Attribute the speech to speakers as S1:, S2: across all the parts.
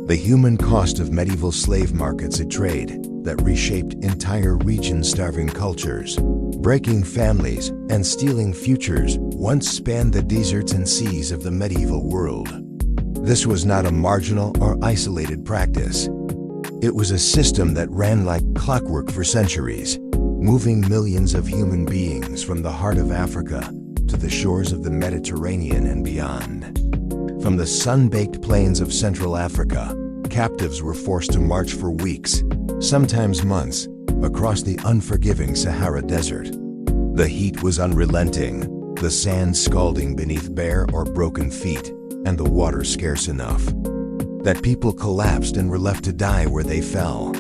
S1: The human cost of medieval slave markets, a trade that reshaped entire regions, starving cultures, breaking families, and stealing futures, once spanned the deserts and seas of the medieval world. This was not a marginal or isolated practice. It was a system that ran like clockwork for centuries, moving millions of human beings from the heart of Africa to the shores of the Mediterranean and beyond. From the sun-baked plains of Central Africa, captives were forced to march for weeks, sometimes months, across the unforgiving Sahara Desert. The heat was unrelenting, the sand scalding beneath bare or broken feet, and the water scarce enough that people collapsed and were left to die where they fell.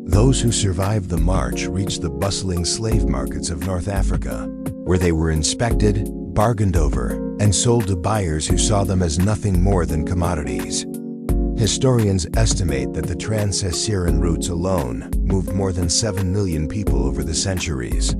S1: Those who survived the march reached the bustling slave markets of North Africa, where they were inspected, bargained over, and sold to buyers who saw them as nothing more than commodities. Historians estimate that the trans-Saharan routes alone moved more than 7 million people over the centuries.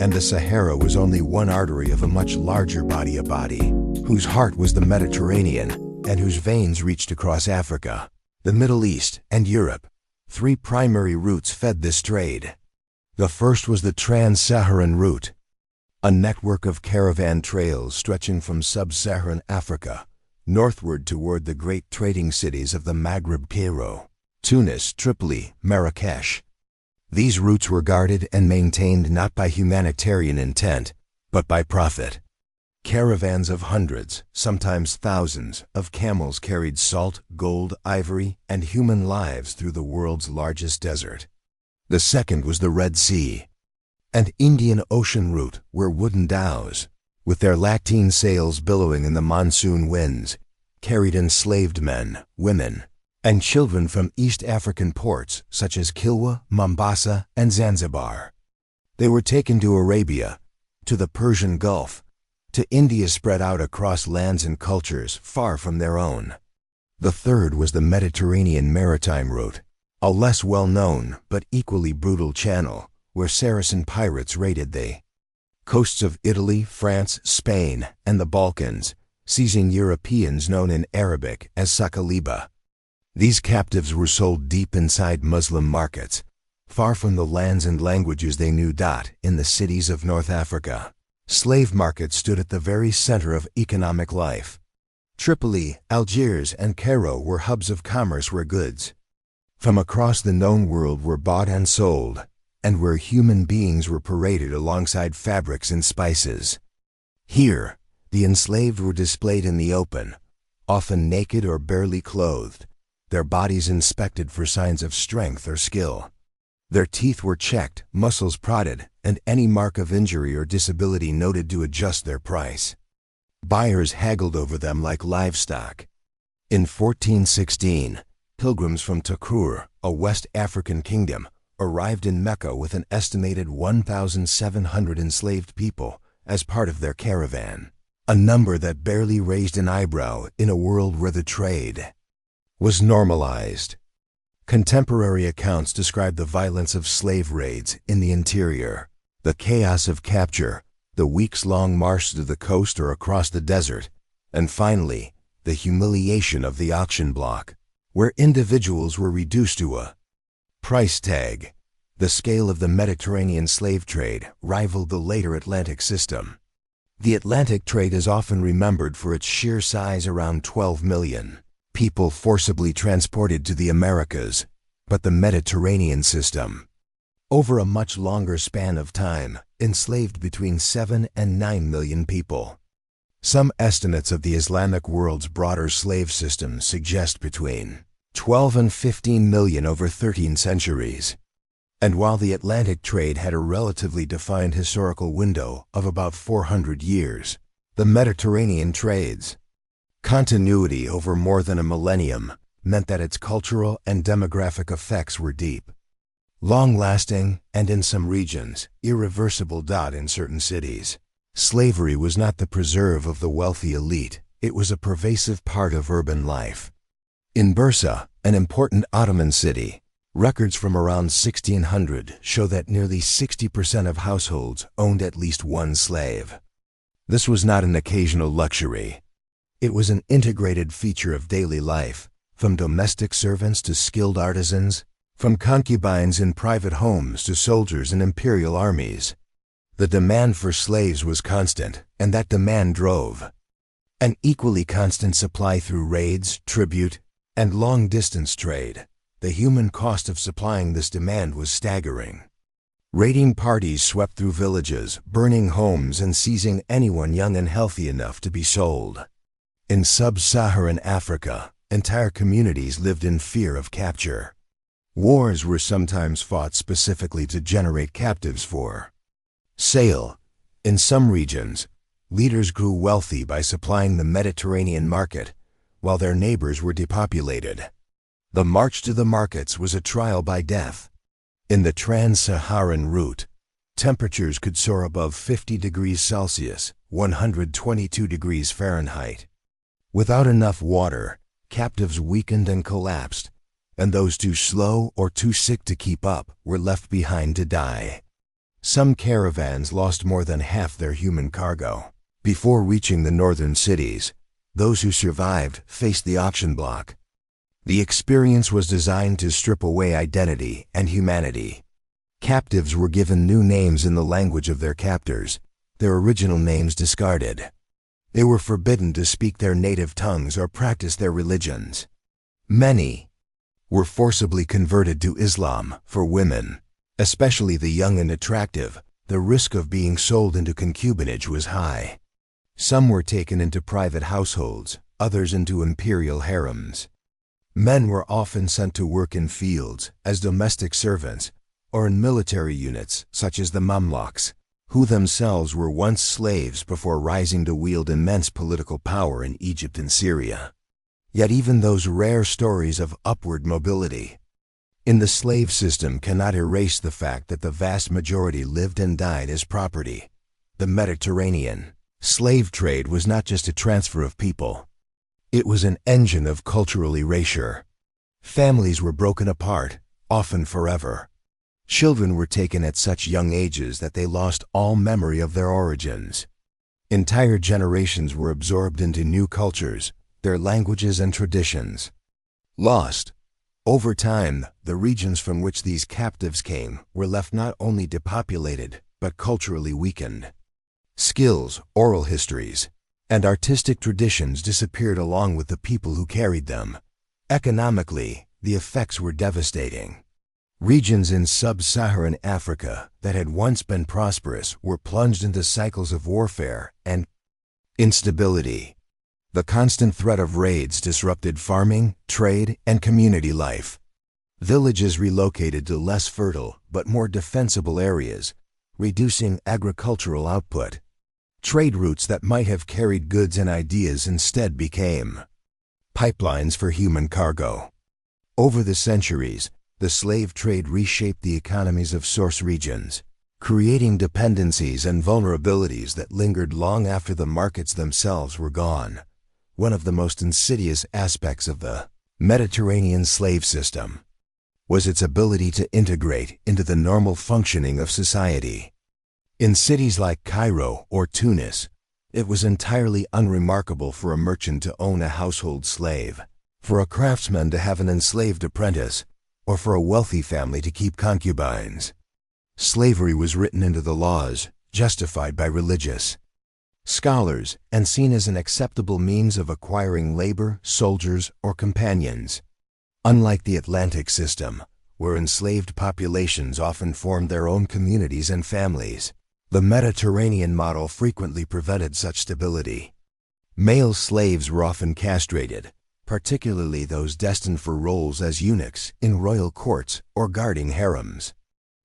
S1: And the Sahara was only one artery of a much larger body, whose heart was the Mediterranean and whose veins reached across Africa, the Middle East, and Europe. 3 primary routes fed this trade. The first was the trans-Saharan route, a network of caravan trails stretching from sub-Saharan Africa northward toward the great trading cities of the Maghreb: Cairo, Tunis, Tripoli, Marrakesh. These routes were guarded and maintained not by humanitarian intent, but by profit. Caravans of hundreds, sometimes thousands, of camels carried salt, gold, ivory, and human lives through the world's largest desert. The second was the Red Sea, an Indian Ocean route where wooden dhows, with their lateen sails billowing in the monsoon winds, carried enslaved men, women, and children from East African ports such as Kilwa, Mombasa, and Zanzibar. They were taken to Arabia, to the Persian Gulf, to India, spread out across lands and cultures far from their own. The third was the Mediterranean maritime route, a less well-known but equally brutal channel where Saracen pirates raided the coasts of Italy, France, Spain, and the Balkans, seizing Europeans known in Arabic as Sakaliba. These captives were sold deep inside Muslim markets, far from the lands and languages they knew. In the cities of North Africa, slave markets stood at the very center of economic life. Tripoli, Algiers, and Cairo were hubs of commerce where goods from across the known world were bought and sold, and where human beings were paraded alongside fabrics and spices. Here, the enslaved were displayed in the open, often naked or barely clothed, their bodies inspected for signs of strength or skill. Their teeth were checked, muscles prodded, and any mark of injury or disability noted to adjust their price. Buyers haggled over them like livestock. In 1416, pilgrims from Takur, a West African kingdom, arrived in Mecca with an estimated 1,700 enslaved people as part of their caravan, a number that barely raised an eyebrow in a world where the trade was normalized. Contemporary accounts describe the violence of slave raids in the interior, the chaos of capture, the weeks-long march to the coast or across the desert, and finally, the humiliation of the auction block, where individuals were reduced to a price tag. The scale of the Mediterranean slave trade rivaled the later Atlantic system. The Atlantic trade is often remembered for its sheer size, around 12 million people forcibly transported to the Americas, but the Mediterranean system, over a much longer span of time, enslaved between 7 and 9 million people. Some estimates of the Islamic world's broader slave system suggest between 12 and 15 million over 13 centuries. And while the Atlantic trade had a relatively defined historical window of about 400 years, the Mediterranean trade's continuity over more than a millennium meant that its cultural and demographic effects were deep, long-lasting, and in some regions, irreversible. In certain cities, slavery was not the preserve of the wealthy elite, it was a pervasive part of urban life. In Bursa, an important Ottoman city, records from around 1600 show that nearly 60% of households owned at least one slave. This was not an occasional luxury. It was an integrated feature of daily life, From domestic servants to skilled artisans, from concubines in private homes to soldiers in imperial armies. The demand for slaves was constant, and that demand drove an equally constant supply through raids, tribute, and long-distance trade. The human cost of supplying this demand was staggering. Raiding parties swept through villages, burning homes and seizing anyone young and healthy enough to be sold. In sub-Saharan Africa, entire communities lived in fear of capture. Wars were sometimes fought specifically to generate captives for sale. In some regions, leaders grew wealthy by supplying the Mediterranean market, while their neighbors were depopulated. The march to the markets was a trial by death. In the trans-Saharan route, temperatures could soar above 50 degrees Celsius, 122 degrees Fahrenheit. Without enough water, captives weakened and collapsed, and those too slow or too sick to keep up were left behind to die. Some caravans lost more than half their human cargo. Before reaching the northern cities, those who survived faced the auction block. The experience was designed to strip away identity and humanity. Captives were given new names in the language of their captors, their original names discarded. They were forbidden to speak their native tongues or practice their religions. Many were forcibly converted to Islam. For women, especially the young and attractive, the risk of being sold into concubinage was high. Some were taken into private households, others into imperial harems. Men were often sent to work in fields, as domestic servants, or in military units such as the Mamluks, who themselves were once slaves before rising to wield immense political power in Egypt and Syria. Yet even those rare stories of upward mobility in the slave system cannot erase the fact that the vast majority lived and died as property. The Mediterranean slave trade was not just a transfer of people. It was an engine of cultural erasure. Families were broken apart, often forever. Children were taken at such young ages that they lost all memory of their origins. Entire generations were absorbed into new cultures, their languages and traditions lost. Over time, the regions from which these captives came were left not only depopulated, but culturally weakened. Skills, oral histories, and artistic traditions disappeared along with the people who carried them. Economically, the effects were devastating. Regions in sub-Saharan Africa that had once been prosperous were plunged into cycles of warfare and instability. The constant threat of raids disrupted farming, trade, and community life. Villages relocated to less fertile but more defensible areas, reducing agricultural output. Trade routes that might have carried goods and ideas instead became pipelines for human cargo. Over the centuries, the slave trade reshaped the economies of source regions, creating dependencies and vulnerabilities that lingered long after the markets themselves were gone. One of the most insidious aspects of the Mediterranean slave system was its ability to integrate into the normal functioning of society. In cities like Cairo or Tunis, it was entirely unremarkable for a merchant to own a household slave, for a craftsman to have an enslaved apprentice, or for a wealthy family to keep concubines. Slavery was written into the laws, justified by religious scholars, and seen as an acceptable means of acquiring labor, soldiers, or companions. Unlike the Atlantic system, where enslaved populations often formed their own communities and families, the Mediterranean model frequently prevented such stability. Male slaves were often castrated, particularly those destined for roles as eunuchs in royal courts or guarding harems.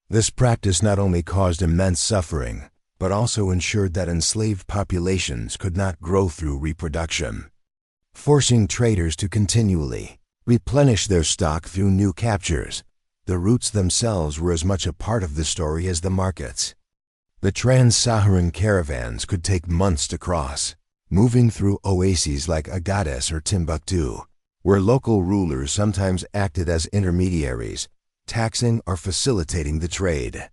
S1: This practice not only caused immense suffering, but also ensured that enslaved populations could not grow through reproduction, forcing traders to continually replenish their stock through new captures. The routes themselves were as much a part of the story as the markets. The trans-Saharan caravans could take months to cross, moving through oases like Agadez or Timbuktu, where local rulers sometimes acted as intermediaries, taxing or facilitating the trade.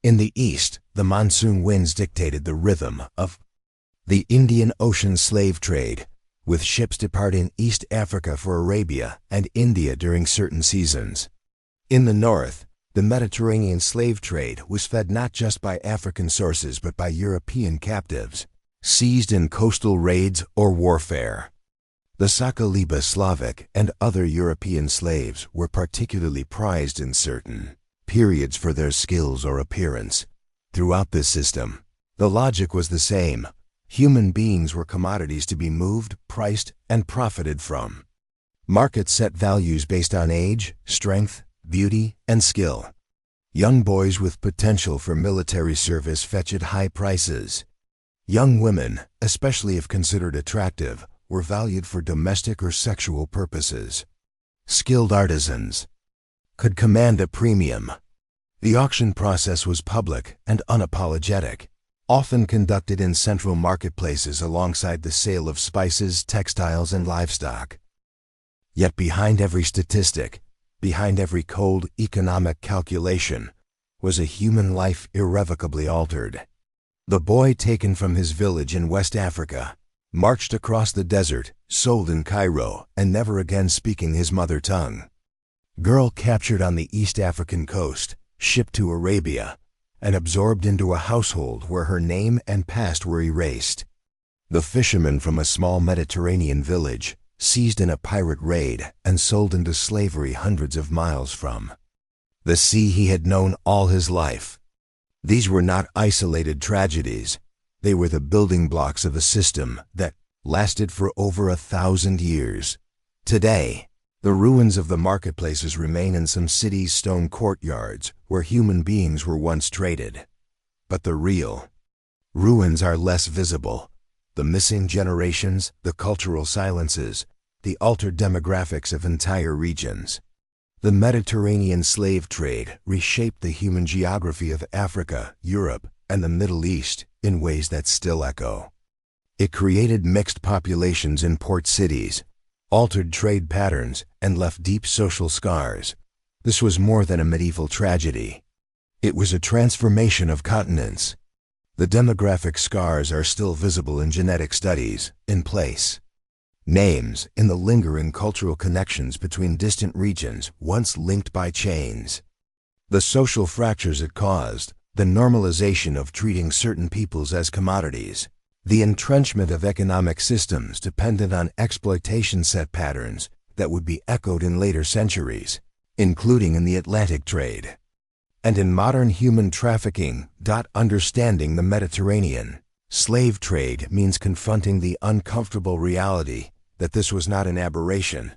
S1: In the east, the monsoon winds dictated the rhythm of the Indian Ocean slave trade, with ships departing East Africa for Arabia and India during certain seasons. In the north, the Mediterranean slave trade was fed not just by African sources but by European captives, seized in coastal raids or warfare. The Sakaliba Slavic and other European slaves were particularly prized in certain periods for their skills or appearance. Throughout this system, the logic was the same. Human beings were commodities to be moved, priced, and profited from. Markets set values based on age, strength, beauty, and skill. Young boys with potential for military service fetched high prices. Young women, especially if considered attractive, were valued for domestic or sexual purposes. Skilled artisans could command a premium. The auction process was public and unapologetic, often conducted in central marketplaces alongside the sale of spices, textiles, and livestock. Yet behind every statistic, behind every cold economic calculation, was a human life irrevocably altered. The boy taken from his village in West Africa, marched across the desert, sold in Cairo, and never again speaking his mother tongue. Girl captured on the East African coast, shipped to Arabia, and absorbed into a household where her name and past were erased. The fisherman from a small Mediterranean village, seized in a pirate raid and sold into slavery hundreds of miles from the sea he had known all his life. These were not isolated tragedies. They were the building blocks of a system that lasted for over 1,000 years. Today, the ruins of the marketplaces remain in some cities' stone courtyards where human beings were once traded. But the real ruins are less visible. The missing generations, the cultural silences, the altered demographics of entire regions. The Mediterranean slave trade reshaped the human geography of Africa, Europe, and the Middle East in ways that still echo. It created mixed populations in port cities, altered trade patterns, and left deep social scars. This was more than a medieval tragedy. It was a transformation of continents. The demographic scars are still visible in genetic studies, in place names, in the lingering cultural connections between distant regions once linked by chains. The social fractures it caused, the normalization of treating certain peoples as commodities, the entrenchment of economic systems dependent on exploitation set patterns that would be echoed in later centuries, including in the Atlantic trade. And in modern human trafficking, understanding the Mediterranean slave trade means confronting the uncomfortable reality that this was not an aberration.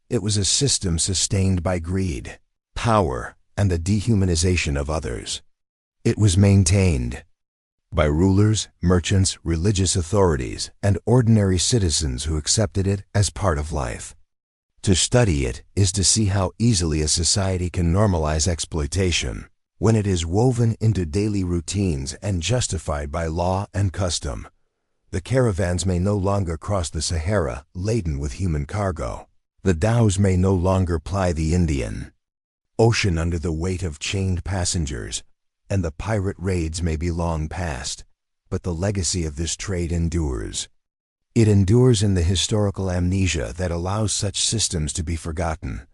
S1: It was a system sustained by greed, power, and the dehumanization of others. It was maintained by rulers, merchants, religious authorities, and ordinary citizens who accepted it as part of life. To study it is to see how easily a society can normalize exploitation when it is woven into daily routines and justified by law and custom. The caravans may no longer cross the Sahara laden with human cargo. The dhows may no longer ply the Indian Ocean under the weight of chained passengers, and the pirate raids may be long past, but the legacy of this trade endures. It endures in the historical amnesia that allows such systems to be forgotten,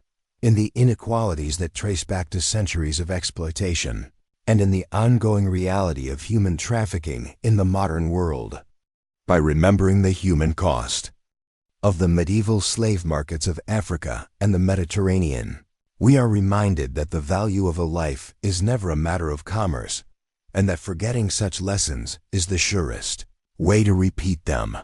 S1: in the inequalities that trace back to centuries of exploitation, and in the ongoing reality of human trafficking in the modern world. By remembering the human cost of the medieval slave markets of Africa and the Mediterranean, we are reminded that the value of a life is never a matter of commerce, and that forgetting such lessons is the surest way to repeat them.